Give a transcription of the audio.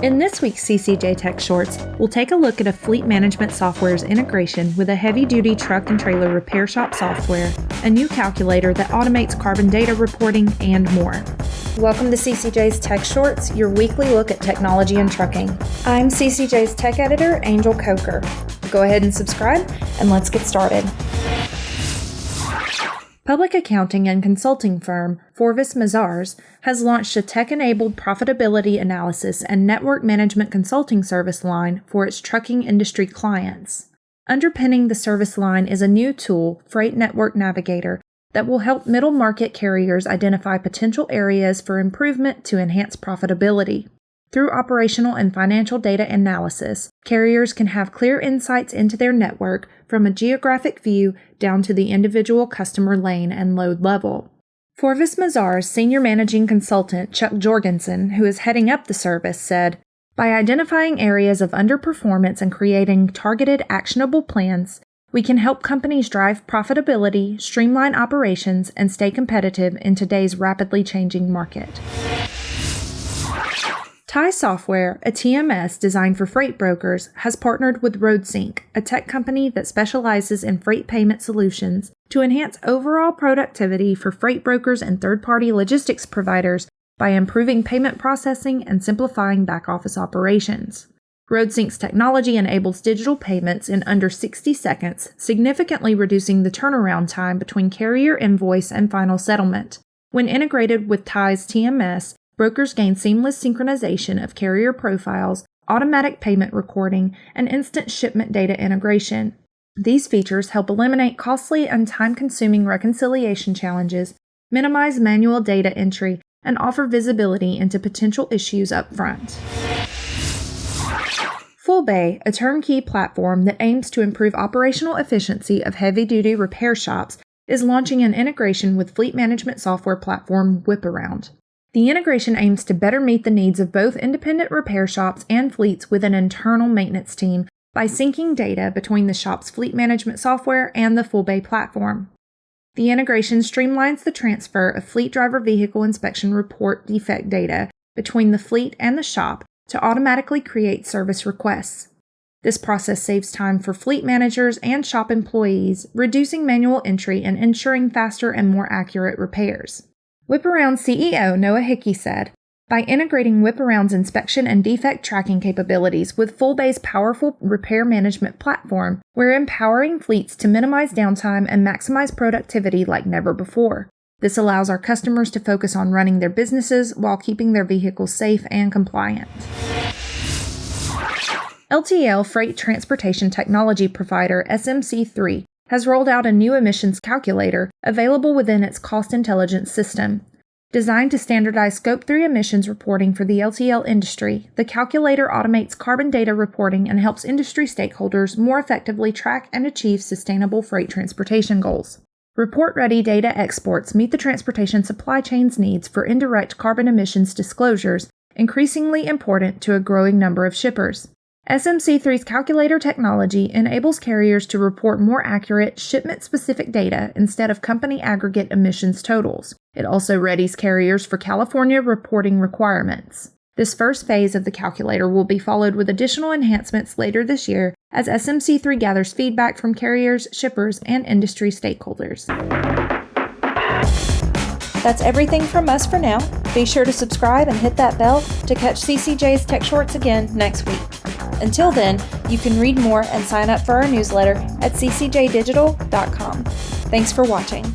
In this week's CCJ Tech Shorts, we'll take a look at a fleet management software's integration with a heavy-duty truck and trailer repair shop software, a new calculator that automates carbon data reporting, and more. Welcome to CCJ's Tech Shorts, your weekly look at technology and trucking. I'm CCJ's Tech Editor, Angel Coker. Go ahead and subscribe, and let's get started. Public accounting and consulting firm Forvis Mazars has launched a tech-enabled profitability analysis and network management consulting service line for its trucking industry clients. Underpinning the service line is a new tool, Network Navigator, that will help middle-market carriers identify potential areas for improvement to enhance profitability. Through operational and financial data analysis, carriers can have clear insights into their network from a geographic view down to the individual customer lane and load level. Forvis Mazars Senior Managing Consultant Chuck Jorgensen, who is heading up the service, said, "By identifying areas of underperformance and creating targeted, actionable plans, we can help companies drive profitability, streamline operations, and stay competitive in today's rapidly changing market." TIE Software, a TMS designed for freight brokers, has partnered with RoadSync, a tech company that specializes in freight payment solutions, to enhance overall productivity for freight brokers and third-party logistics providers by improving payment processing and simplifying back-office operations. RoadSync's technology enables digital payments in under 60 seconds, significantly reducing the turnaround time between carrier invoice and final settlement. When integrated with TIE's TMS, brokers gain seamless synchronization of carrier profiles, automatic payment recording, and instant shipment data integration. These features help eliminate costly and time-consuming reconciliation challenges, minimize manual data entry, and offer visibility into potential issues up front. Fullbay, a turnkey platform that aims to improve operational efficiency of heavy-duty repair shops, is launching an integration with fleet management software platform WhipAround. The integration aims to better meet the needs of both independent repair shops and fleets with an internal maintenance team by syncing data between the shop's fleet management software and the Fullbay platform. The integration streamlines the transfer of fleet driver vehicle inspection report defect data between the fleet and the shop to automatically create service requests. This process saves time for fleet managers and shop employees, reducing manual entry and ensuring faster and more accurate repairs. WhipAround CEO Noah Hickey said, "By integrating WhipAround's inspection and defect tracking capabilities with Fullbay's powerful repair management platform, we're empowering fleets to minimize downtime and maximize productivity like never before. This allows our customers to focus on running their businesses while keeping their vehicles safe and compliant." LTL freight transportation technology provider SMC3 has rolled out a new emissions calculator available within its cost intelligence system. Designed to standardize Scope 3 emissions reporting for the LTL industry, the calculator automates carbon data reporting and helps industry stakeholders more effectively track and achieve sustainable freight transportation goals. Report-ready data exports meet the transportation supply chain's needs for indirect carbon emissions disclosures, increasingly important to a growing number of shippers. SMC3's calculator technology enables carriers to report more accurate, shipment-specific data instead of company aggregate emissions totals. It also readies carriers for California reporting requirements. This first phase of the calculator will be followed with additional enhancements later this year as SMC3 gathers feedback from carriers, shippers, and industry stakeholders. That's everything from us for now. Be sure to subscribe and hit that bell to catch CCJ's Tech Shorts again next week. Until then, you can read more and sign up for our newsletter at ccjdigital.com. Thanks for watching.